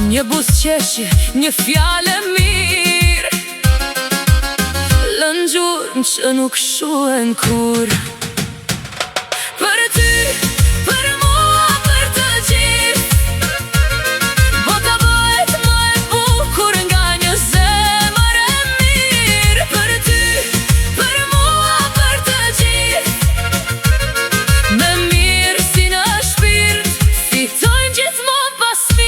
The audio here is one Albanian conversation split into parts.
Një buzëqeshje, një fjale mirë, lën gjurmë që nuk shuhen kur. Për ty, për mua, për të gjithë, bota bëhet më e bukur nga një zemër e mirë. Për ty, për mua, për të gjithë, me mirë si në shpirt, fitojmë gjithmonë pas mirë.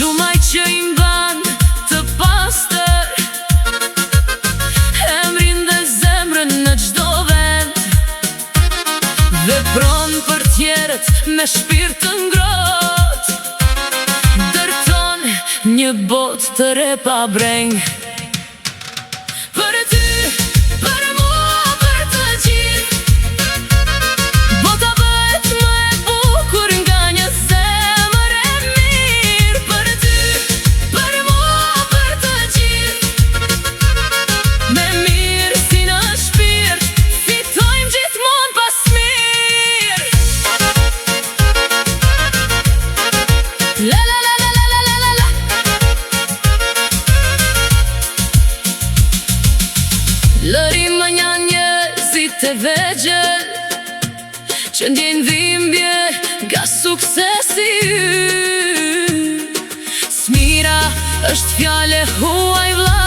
Lumaj që i mban të pastër, emrin dhe zemrën në gjdo vend, vepron për tjerët me shpirt të ngrohtë, dërton një botë të re pa breng. Për ty, për mua, për të gjithë, bota bëhet më e bukur nga një zemër e mirë. Për ty, për mua, për të gjithë, me mirë si në shpirt, fitojmë gjithmonë pas mirë. La la la la la la la la. Lërim më një njerëzit e vegjël, që ndjen dhimbje nga suksesi yt. Smira është fjale huaj vlla,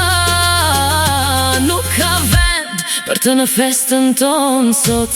nuk ka vend për të në festën tonë sot.